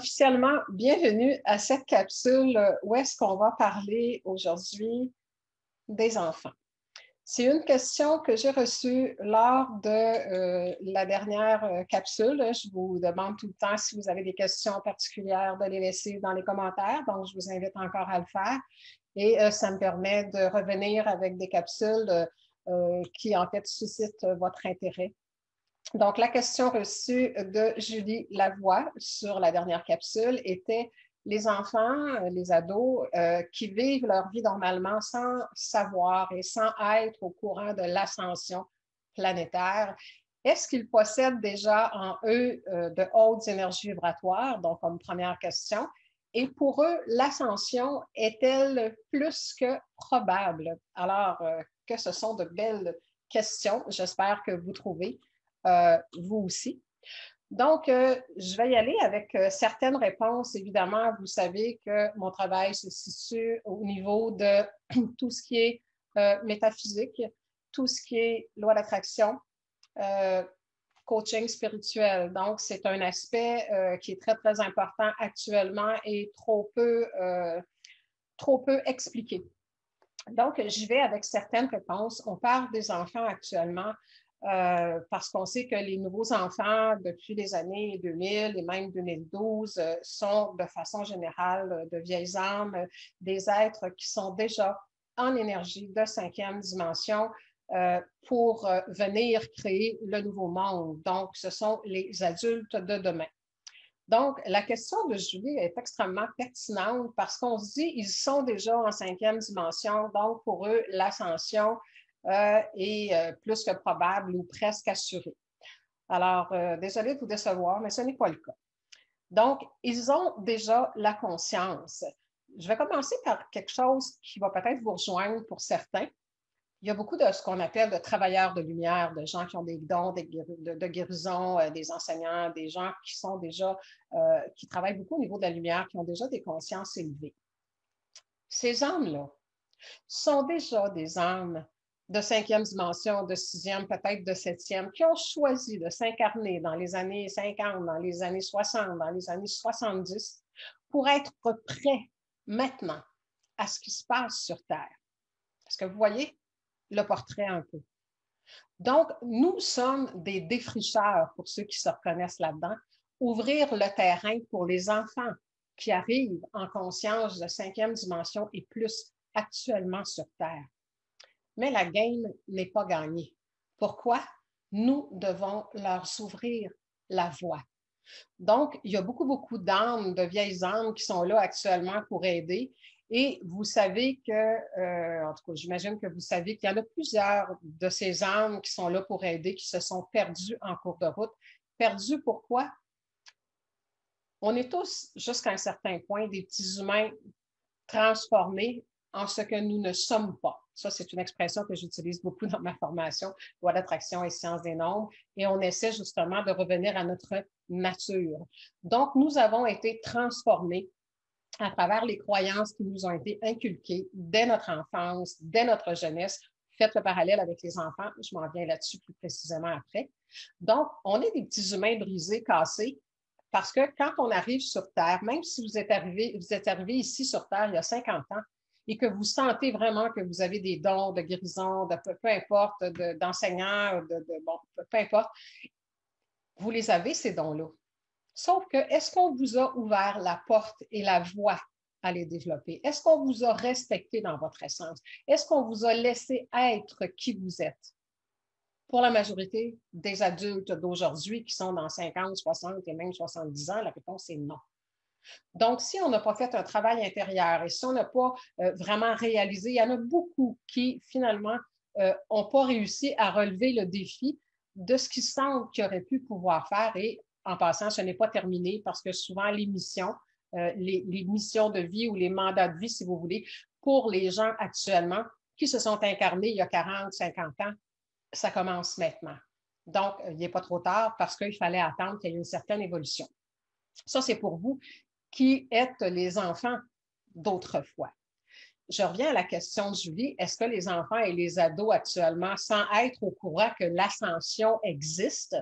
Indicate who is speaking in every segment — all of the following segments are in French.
Speaker 1: officiellement, bienvenue à cette capsule où est-ce qu'on va parler aujourd'hui des enfants. C'est une question que j'ai reçue lors de la dernière capsule. Je vous demande tout le temps si vous avez des questions particulières de les laisser dans les commentaires, donc je vous invite encore à le faire. Et ça me permet de revenir avec des capsules qui en fait suscitent votre intérêt. Donc, la question reçue de Julie Lavoie sur la dernière capsule était les enfants, les ados qui vivent leur vie normalement sans savoir et sans être au courant de l'ascension planétaire. Est-ce qu'ils possèdent déjà en eux de hautes énergies vibratoires? Donc, comme première question. Et pour eux, l'ascension est-elle plus que probable? Alors, que ce sont de belles questions. J'espère que vous trouvez. Vous aussi. Donc, je vais y aller avec certaines réponses. Évidemment, vous savez que mon travail se situe au niveau de tout ce qui est métaphysique, tout ce qui est loi d'attraction, coaching spirituel. Donc, c'est un aspect qui est très, très important actuellement et trop peu expliqué. Donc, j'y vais avec certaines réponses. On parle des enfants actuellement. Parce qu'on sait que les nouveaux enfants, depuis les années 2000 et même 2012, sont de façon générale de vieilles âmes, des êtres qui sont déjà en énergie de 5e dimension pour venir créer le nouveau monde. Donc, ce sont les adultes de demain. Donc, la question de Julie est extrêmement pertinente parce qu'on se dit ils sont déjà en 5e dimension, donc pour eux, l'ascension est plus que probable ou presque assurée. Alors, désolée de vous décevoir, mais ce n'est pas le cas. Donc, ils ont déjà la conscience. Je vais commencer par quelque chose qui va peut-être vous rejoindre pour certains. Il y a beaucoup de ce qu'on appelle de travailleurs de lumière, de gens qui ont des dons de guérison, des enseignants, des gens qui sont déjà, qui travaillent beaucoup au niveau de la lumière, qui ont déjà des consciences élevées. Ces âmes-là sont déjà des âmes de 5e dimension, de 6e, peut-être de 7e, qui ont choisi de s'incarner dans les années 50, dans les années 60, dans les années 70, pour être prêts maintenant à ce qui se passe sur Terre. Est-ce que vous voyez le portrait un peu? Donc, nous sommes des défricheurs, pour ceux qui se reconnaissent là-dedans, ouvrir le terrain pour les enfants qui arrivent en conscience de 5e dimension et plus actuellement sur Terre. Mais la game n'est pas gagnée. Pourquoi? Nous devons leur ouvrir la voie. Donc, il y a beaucoup d'âmes, de vieilles âmes qui sont là actuellement pour aider. Et vous savez que, en tout cas, j'imagine que vous savez qu'il y en a plusieurs de ces âmes qui sont là pour aider, qui se sont perdues en cours de route. Perdues pourquoi? On est tous, jusqu'à un certain point, des petits humains transformés en ce que nous ne sommes pas. Ça, c'est une expression que j'utilise beaucoup dans ma formation, loi d'attraction et sciences des nombres, et on essaie justement de revenir à notre nature. Donc, nous avons été transformés à travers les croyances qui nous ont été inculquées dès notre enfance, dès notre jeunesse. Faites le parallèle avec les enfants, je m'en viens là-dessus plus précisément après. Donc, on est des petits humains brisés, cassés, parce que quand on arrive sur Terre, même si vous êtes arrivé ici sur Terre il y a 50 ans, et que vous sentez vraiment que vous avez des dons de guérison, de peu importe, d'enseignants, bon, peu importe, vous les avez, ces dons-là. Sauf que, est-ce qu'on vous a ouvert la porte et la voie à les développer? Est-ce qu'on vous a respecté dans votre essence? Est-ce qu'on vous a laissé être qui vous êtes? Pour la majorité des adultes d'aujourd'hui qui sont dans 50, 60 et même 70 ans, la réponse est non. Donc, si on n'a pas fait un travail intérieur et si on n'a pas vraiment réalisé, il y en a beaucoup qui, finalement, n'ont pas réussi à relever le défi de ce qu'ils sentent qu'ils auraient pu pouvoir faire. Et en passant, ce n'est pas terminé parce que souvent, les missions, les missions de vie ou les mandats de vie, si vous voulez, pour les gens actuellement qui se sont incarnés il y a 40, 50 ans, ça commence maintenant. Donc, il n'est pas trop tard parce qu'il fallait attendre qu'il y ait une certaine évolution. Ça, c'est pour vous qui êtes les enfants d'autrefois. Je reviens à la question de Julie. Est-ce que les enfants et les ados actuellement, sans être au courant que l'ascension existe,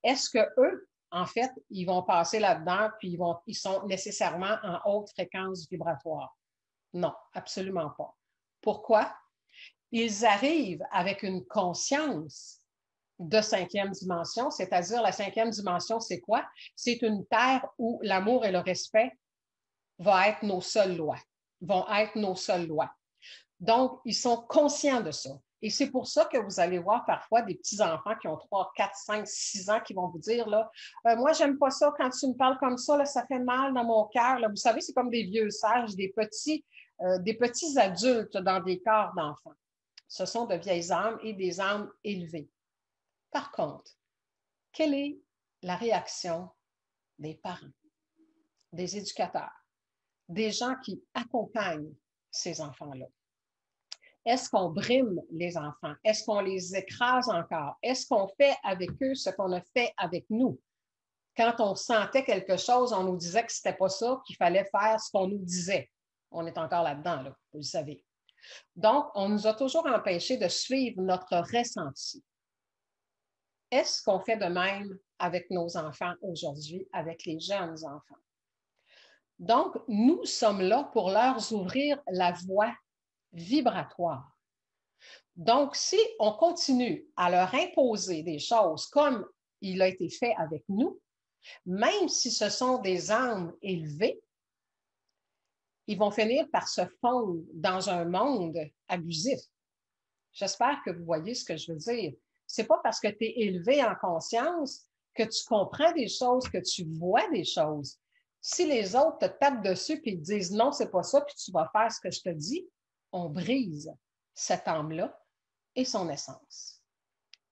Speaker 1: est-ce qu'eux en fait, ils vont passer là-dedans, puis ils sont nécessairement en haute fréquence vibratoire. Non, absolument pas. Pourquoi? Ils arrivent avec une conscience de cinquième dimension, c'est-à-dire la cinquième dimension, c'est quoi? C'est une terre où l'amour et le respect vont être nos seules lois. Donc, ils sont conscients de ça. Et c'est pour ça que vous allez voir parfois des petits-enfants qui ont 3, 4, 5, 6 ans qui vont vous dire, là, moi, j'aime pas ça quand tu me parles comme ça, là, ça fait mal dans mon cœur. Vous savez, c'est comme des vieux sages, des petits adultes dans des corps d'enfants. Ce sont de vieilles âmes et des âmes élevées. Par contre, quelle est la réaction des parents, des éducateurs, des gens qui accompagnent ces enfants-là? Est-ce qu'on brime les enfants? Est-ce qu'on les écrase encore? Est-ce qu'on fait avec eux ce qu'on a fait avec nous? Quand on sentait quelque chose, on nous disait que ce n'était pas ça, qu'il fallait faire ce qu'on nous disait. On est encore là-dedans, là, vous le savez. Donc, on nous a toujours empêchés de suivre notre ressenti. Est-ce qu'on fait de même avec nos enfants aujourd'hui, avec les jeunes enfants? Donc, nous sommes là pour leur ouvrir la voie vibratoire. Donc, si on continue à leur imposer des choses comme il a été fait avec nous, même si ce sont des âmes élevées, ils vont finir par se fondre dans un monde abusif. J'espère que vous voyez ce que je veux dire. C'est pas parce que tu es élevé en conscience que tu comprends des choses, que tu vois des choses. Si les autres te tapent dessus et te disent non, c'est pas ça, puis tu vas faire ce que je te dis, on brise cette âme-là et son essence.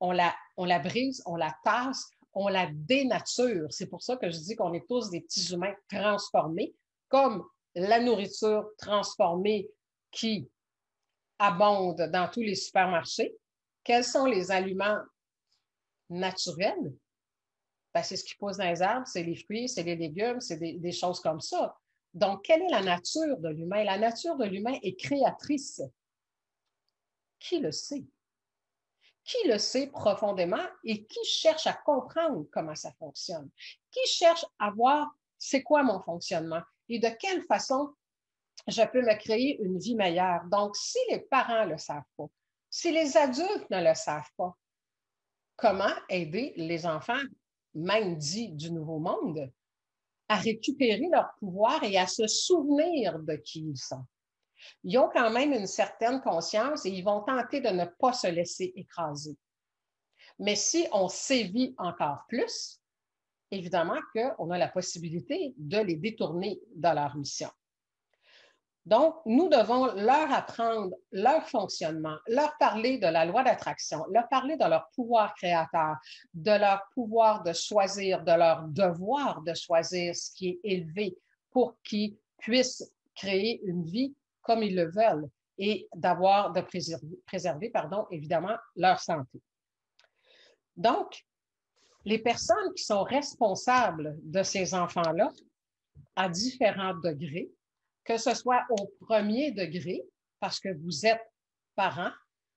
Speaker 1: On la brise, on la tasse, on la dénature. C'est pour ça que je dis qu'on est tous des petits humains transformés, comme la nourriture transformée qui abonde dans tous les supermarchés. Quels sont les aliments naturels? Ben, c'est ce qui pousse dans les arbres, c'est les fruits, c'est les légumes, c'est des choses comme ça. Donc, quelle est la nature de l'humain? La nature de l'humain est créatrice. Qui le sait? Qui le sait profondément et qui cherche à comprendre comment ça fonctionne? Qui cherche à voir c'est quoi mon fonctionnement et de quelle façon je peux me créer une vie meilleure. Donc, si les parents ne le savent pas, si les adultes ne le savent pas, comment aider les enfants, même dits du Nouveau Monde, à récupérer leur pouvoir et à se souvenir de qui ils sont? Ils ont quand même une certaine conscience et ils vont tenter de ne pas se laisser écraser. Mais si on sévit encore plus, évidemment qu'on a la possibilité de les détourner de leur mission. Donc, nous devons leur apprendre leur fonctionnement, leur parler de la loi d'attraction, leur parler de leur pouvoir créateur, de leur pouvoir de choisir, de leur devoir de choisir ce qui est élevé pour qu'ils puissent créer une vie comme ils le veulent et de préserver, évidemment, leur santé. Donc, les personnes qui sont responsables de ces enfants-là, à différents degrés, que ce soit au premier degré, parce que vous êtes parent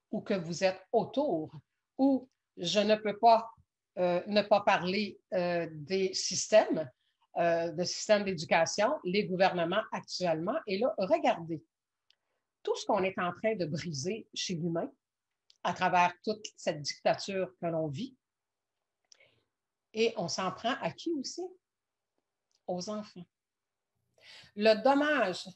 Speaker 1: ou que vous êtes autour, ou je ne peux pas ne pas parler des systèmes, de systèmes d'éducation, les gouvernements actuellement. Et là, regardez, tout ce qu'on est en train de briser chez l'humain à travers toute cette dictature que l'on vit, et on s'en prend à qui aussi? Aux enfants. Le dommage,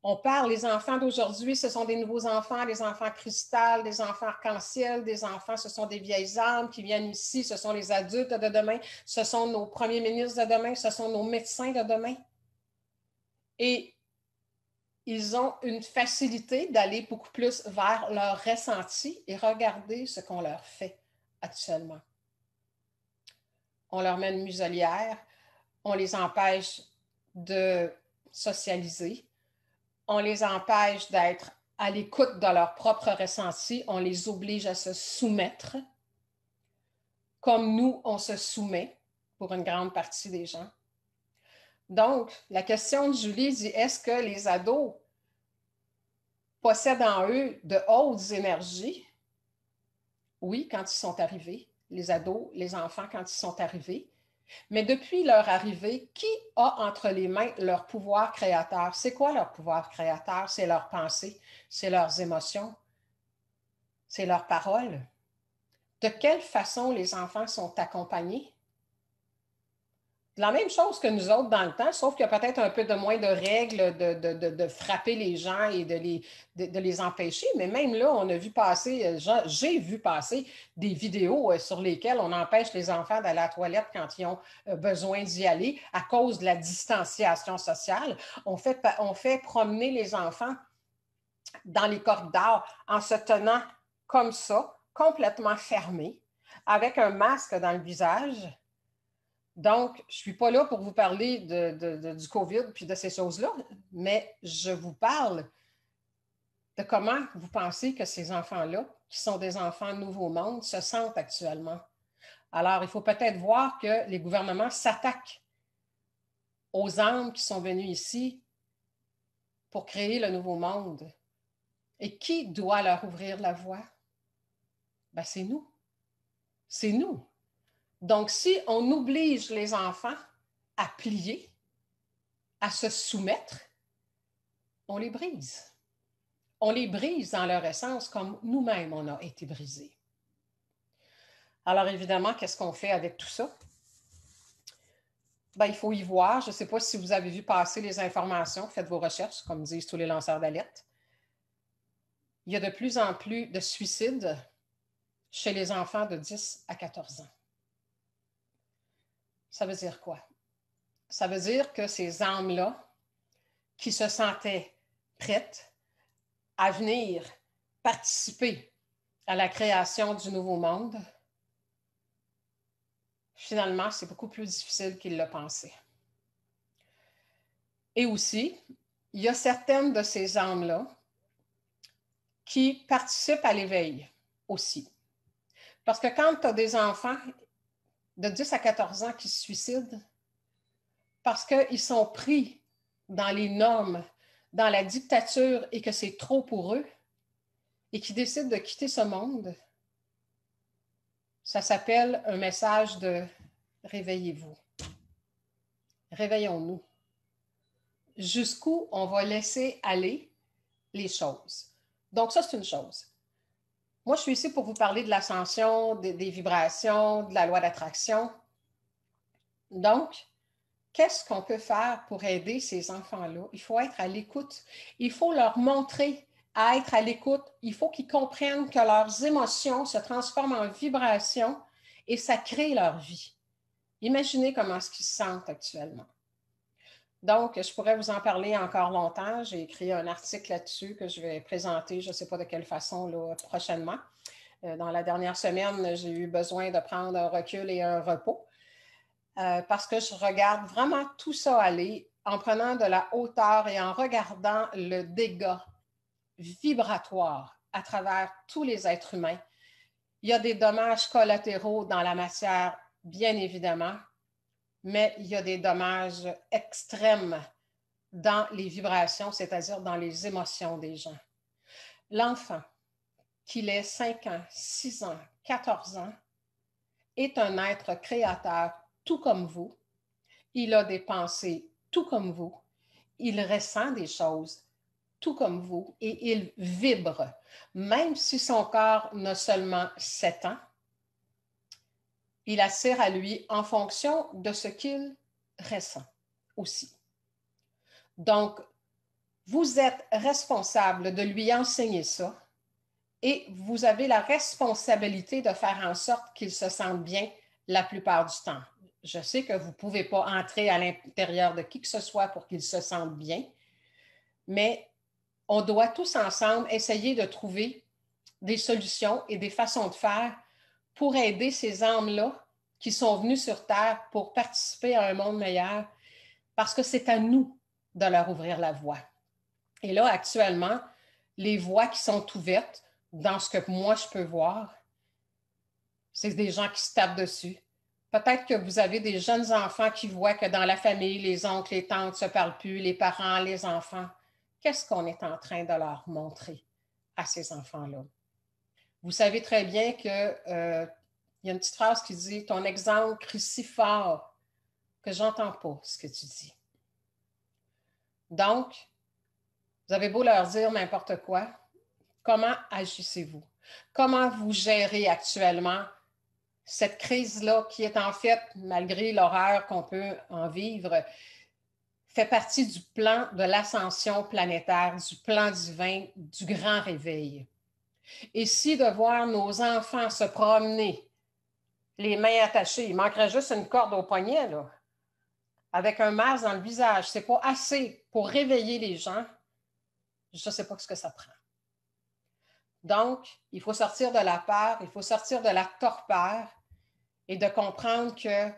Speaker 1: on parle, les enfants d'aujourd'hui, ce sont des nouveaux enfants, des enfants cristal, des enfants arc-en-ciel, des enfants, ce sont des vieilles âmes qui viennent ici, ce sont les adultes de demain, ce sont nos premiers ministres de demain, ce sont nos médecins de demain. Et ils ont une facilité d'aller beaucoup plus vers leur ressenti et regarder ce qu'on leur fait actuellement. On leur met une muselière, on les empêche de socialiser, on les empêche d'être à l'écoute de leur propre ressenti, on les oblige à se soumettre, comme nous, on se soumet pour une grande partie des gens. Donc, la question de Julie dit, est-ce que les ados possèdent en eux de hautes énergies? Oui, quand ils sont arrivés, les ados, les enfants, quand ils sont arrivés. Mais depuis leur arrivée, qui a entre les mains leur pouvoir créateur? C'est quoi leur pouvoir créateur? C'est leurs pensées, c'est leurs émotions, c'est leurs paroles. De quelle façon les enfants sont accompagnés? La même chose que nous autres dans le temps, sauf qu'il y a peut-être un peu de moins de règles de frapper les gens et de les empêcher. Mais même là, on a vu passer, j'ai vu passer des vidéos sur lesquelles on empêche les enfants d'aller à la toilette quand ils ont besoin d'y aller à cause de la distanciation sociale. On fait promener les enfants dans les corridors en se tenant comme ça, complètement fermés, avec un masque dans le visage. Donc, je ne suis pas là pour vous parler du COVID puis de ces choses-là, mais je vous parle de comment vous pensez que ces enfants-là, qui sont des enfants Nouveau Monde, se sentent actuellement. Alors, il faut peut-être voir que les gouvernements s'attaquent aux âmes qui sont venues ici pour créer le Nouveau Monde. Et qui doit leur ouvrir la voie? Ben, c'est nous. C'est nous. Donc, si on oblige les enfants à plier, à se soumettre, on les brise. On les brise dans leur essence comme nous-mêmes, on a été brisés. Alors, évidemment, qu'est-ce qu'on fait avec tout ça? Ben, il faut y voir. Je ne sais pas si vous avez vu passer les informations. Faites vos recherches, comme disent tous les lanceurs d'alerte. Il y a de plus en plus de suicides chez les enfants de 10 à 14 ans. Ça veut dire quoi? Ça veut dire que ces âmes-là, qui se sentaient prêtes à venir participer à la création du nouveau monde, finalement, c'est beaucoup plus difficile qu'ils le pensaient. Et aussi, il y a certaines de ces âmes-là qui participent à l'éveil aussi. Parce que quand tu as des enfants de 10 à 14 ans qui se suicident, parce qu'ils sont pris dans les normes, dans la dictature et que c'est trop pour eux, et qui décident de quitter ce monde, ça s'appelle un message de réveillez-vous. Réveillons-nous. Jusqu'où on va laisser aller les choses. Donc, ça, c'est une chose. Moi, je suis ici pour vous parler de l'ascension, des vibrations, de la loi d'attraction. Donc, qu'est-ce qu'on peut faire pour aider ces enfants-là? Il faut être à l'écoute. Il faut leur montrer à être à l'écoute. Il faut qu'ils comprennent que leurs émotions se transforment en vibrations et ça crée leur vie. Imaginez comment est-ce qu'ils se sentent actuellement. Donc, je pourrais vous en parler encore longtemps. J'ai écrit un article là-dessus que je vais présenter, je ne sais pas de quelle façon, là, prochainement. Dans la dernière semaine, j'ai eu besoin de prendre un recul et un repos parce que je regarde vraiment tout ça aller en prenant de la hauteur et en regardant le dégât vibratoire à travers tous les êtres humains. Il y a des dommages collatéraux dans la matière, bien évidemment, mais il y a des dommages extrêmes dans les vibrations, c'est-à-dire dans les émotions des gens. L'enfant, qu'il ait 5 ans, 6 ans, 14 ans, est un être créateur tout comme vous. Il a des pensées tout comme vous. Il ressent des choses tout comme vous et il vibre. Même si son corps n'a seulement 7 ans, il attire à lui en fonction de ce qu'il ressent aussi. Donc, vous êtes responsable de lui enseigner ça et vous avez la responsabilité de faire en sorte qu'il se sente bien la plupart du temps. Je sais que vous ne pouvez pas entrer à l'intérieur de qui que ce soit pour qu'il se sente bien, mais on doit tous ensemble essayer de trouver des solutions et des façons de faire pour aider ces âmes-là qui sont venues sur Terre pour participer à un monde meilleur, parce que c'est à nous de leur ouvrir la voie. Et là, actuellement, les voies qui sont ouvertes, dans ce que moi je peux voir, c'est des gens qui se tapent dessus. Peut-être que vous avez des jeunes enfants qui voient que dans la famille, les oncles, les tantes ne se parlent plus, les parents, les enfants. Qu'est-ce qu'on est en train de leur montrer à ces enfants-là? Vous savez très bien qu'il y a une petite phrase qui dit « Ton exemple crie si fort que j'entends pas ce que tu dis. Donc, vous avez beau leur dire n'importe quoi, comment agissez-vous? Comment vous gérez actuellement cette crise-là qui est en fait, malgré l'horreur qu'on peut en vivre, fait partie du plan de l'ascension planétaire, du plan divin, du grand réveil. Et si de voir nos enfants se promener, les mains attachées, il manquerait juste une corde au poignet, là, avec un masque dans le visage, c'est pas assez pour réveiller les gens, je ne sais pas ce que ça prend. Donc, il faut sortir de la peur, il faut sortir de la torpeur et de comprendre que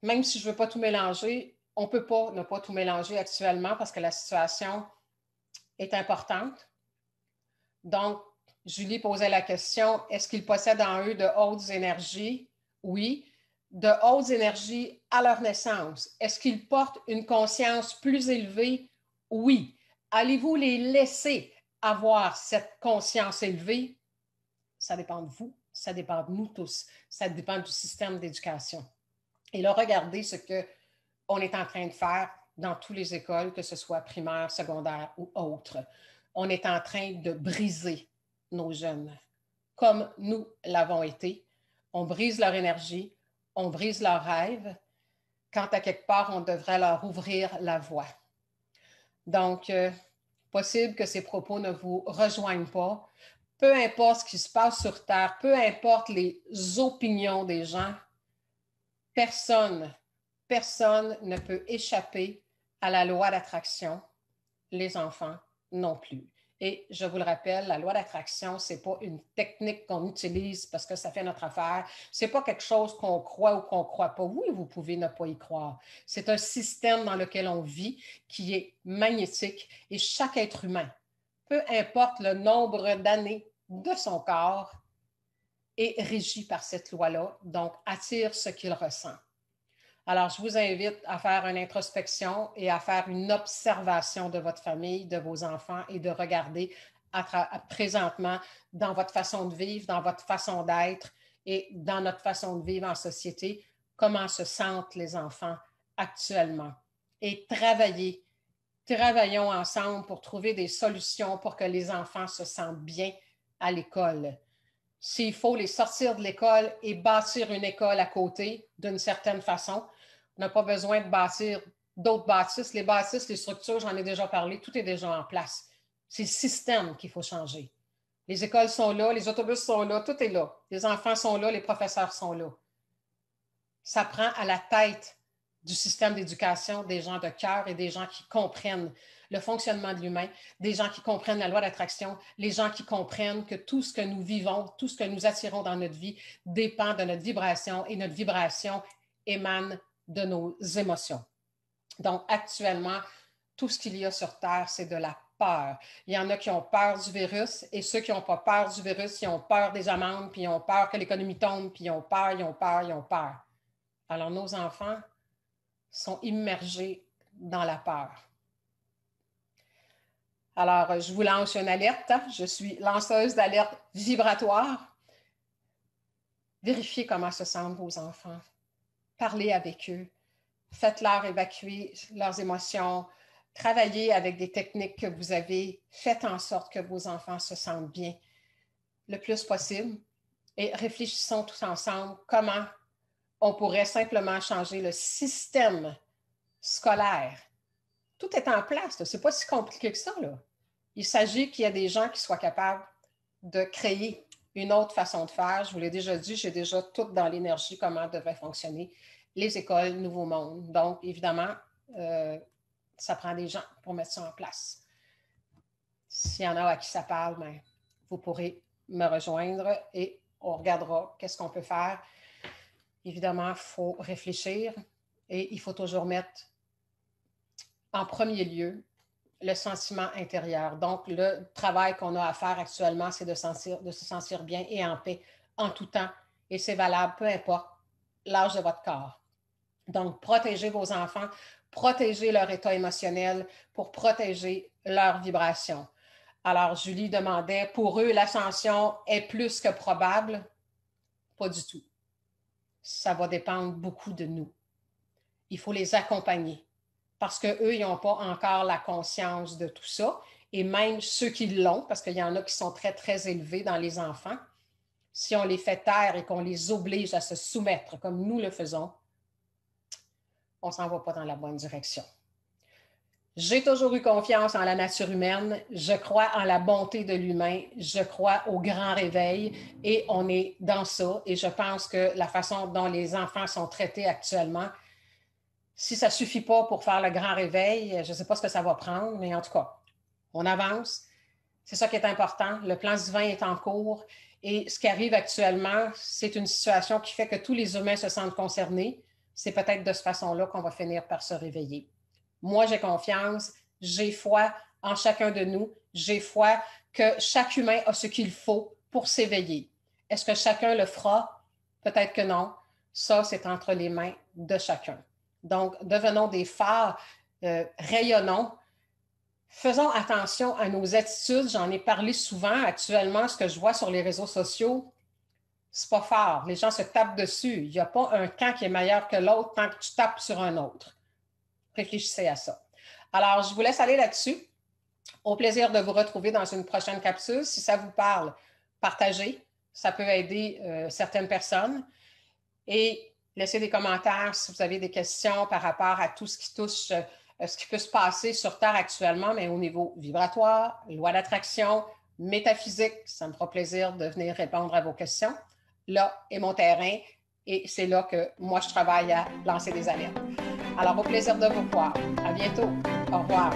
Speaker 1: même si je ne veux pas tout mélanger, on ne peut pas ne pas tout mélanger actuellement parce que la situation est importante. Donc, Julie posait la question, est-ce qu'ils possèdent en eux de hautes énergies? Oui. De hautes énergies à leur naissance. Est-ce qu'ils portent une conscience plus élevée? Oui. Allez-vous les laisser avoir cette conscience élevée? Ça dépend de vous, ça dépend de nous tous, ça dépend du système d'éducation. Et là, regardez ce qu'on est en train de faire dans toutes les écoles, que ce soit primaire, secondaire ou autre. On est en train de briser nos jeunes, comme nous l'avons été. On brise leur énergie, on brise leurs rêves, quand à quelque part, on devrait leur ouvrir la voie. Donc, possible que ces propos ne vous rejoignent pas. Peu importe ce qui se passe sur Terre, peu importe les opinions des gens, personne ne peut échapper à la loi d'attraction, les enfants non plus. Et je vous le rappelle, la loi d'attraction, ce n'est pas une technique qu'on utilise parce que ça fait notre affaire. Ce n'est pas quelque chose qu'on croit ou qu'on ne croit pas. Oui, vous pouvez ne pas y croire. C'est un système dans lequel on vit qui est magnétique et chaque être humain, peu importe le nombre d'années de son corps, est régi par cette loi-là, donc attire ce qu'il ressent. Alors, je vous invite à faire une introspection et à faire une observation de votre famille, de vos enfants et de regarder présentement dans votre façon de vivre, dans votre façon d'être et dans notre façon de vivre en société, comment se sentent les enfants actuellement. Et travaillons ensemble pour trouver des solutions pour que les enfants se sentent bien à l'école. S'il faut les sortir de l'école et bâtir une école à côté d'une certaine façon, on n'a pas besoin de bâtir d'autres bâtisses. Les bâtisses, les structures, j'en ai déjà parlé, tout est déjà en place. C'est le système qu'il faut changer. Les écoles sont là, les autobus sont là, tout est là. Les enfants sont là, les professeurs sont là. Ça prend à la tête du système d'éducation des gens de cœur et des gens qui comprennent le fonctionnement de l'humain, des gens qui comprennent la loi d'attraction, les gens qui comprennent que tout ce que nous vivons, tout ce que nous attirons dans notre vie dépend de notre vibration et notre vibration émane de nos émotions. Donc, actuellement, tout ce qu'il y a sur Terre, c'est de la peur. Il y en a qui ont peur du virus et ceux qui n'ont pas peur du virus, ils ont peur des amendes, puis ils ont peur que l'économie tombe, puis ils ont peur, ils ont peur, ils ont peur. Alors, nos enfants sont immergés dans la peur. Alors, je vous lance une alerte. Je suis lanceuse d'alerte vibratoire. Vérifiez comment se sentent vos enfants. Parlez avec eux. Faites-leur évacuer leurs émotions. Travaillez avec des techniques que vous avez. Faites en sorte que vos enfants se sentent bien le plus possible. Et réfléchissons tous ensemble comment on pourrait simplement changer le système scolaire. Tout est en place. Ce n'est pas si compliqué que ça, là. Il s'agit qu'il y ait des gens qui soient capables de créer une autre façon de faire. Je vous l'ai déjà dit, j'ai déjà tout dans l'énergie comment devraient fonctionner les écoles Nouveau Monde. Donc, évidemment, ça prend des gens pour mettre ça en place. S'il y en a à qui ça parle, bien, vous pourrez me rejoindre et on regardera qu'est-ce qu'on peut faire. Évidemment, il faut réfléchir et il faut toujours mettre en premier lieu le sentiment intérieur. Donc, le travail qu'on a à faire actuellement, c'est de se sentir bien et en paix en tout temps. Et c'est valable, peu importe l'âge de votre corps. Donc, protégez vos enfants, protégez leur état émotionnel pour protéger leur vibration. Alors, Julie demandait, pour eux, l'ascension est plus que probable? Pas du tout. Ça va dépendre beaucoup de nous. il faut les accompagner parce qu'eux, ils n'ont pas encore la conscience de tout ça. Et même ceux qui l'ont, parce qu'il y en a qui sont très, très élevés dans les enfants, si on les fait taire et qu'on les oblige à se soumettre comme nous le faisons, on ne s'en va pas dans la bonne direction. J'ai toujours eu confiance en la nature humaine, je crois en la bonté de l'humain, je crois au grand réveil et on est dans ça. Et je pense que la façon dont les enfants sont traités actuellement, si ça ne suffit pas pour faire le grand réveil, je ne sais pas ce que ça va prendre, mais en tout cas, on avance. C'est ça qui est important. Le plan divin est en cours et ce qui arrive actuellement, c'est une situation qui fait que tous les humains se sentent concernés. C'est peut-être de cette façon-là qu'on va finir par se réveiller. Moi, j'ai confiance, j'ai foi en chacun de nous, j'ai foi que chaque humain a ce qu'il faut pour s'éveiller. Est-ce que chacun le fera? Peut-être que non. Ça, c'est entre les mains de chacun. Donc, devenons des phares, rayonnons. Faisons attention à nos attitudes. J'en ai parlé souvent. Actuellement, ce que je vois sur les réseaux sociaux, c'est pas fort. Les gens se tapent dessus. Il n'y a pas un camp qui est meilleur que l'autre tant que tu tapes sur un autre. Réfléchissez à ça. Alors, je vous laisse aller là-dessus. Au plaisir de vous retrouver dans une prochaine capsule. Si ça vous parle, partagez. Ça peut aider certaines personnes. Et laissez des commentaires si vous avez des questions par rapport à tout ce qui touche ce qui peut se passer sur Terre actuellement, mais au niveau vibratoire, loi d'attraction, métaphysique. Ça me fera plaisir de venir répondre à vos questions. Là est mon terrain et c'est là que moi, je travaille à lancer des alertes. Alors, au plaisir de vous voir. À bientôt. Au revoir.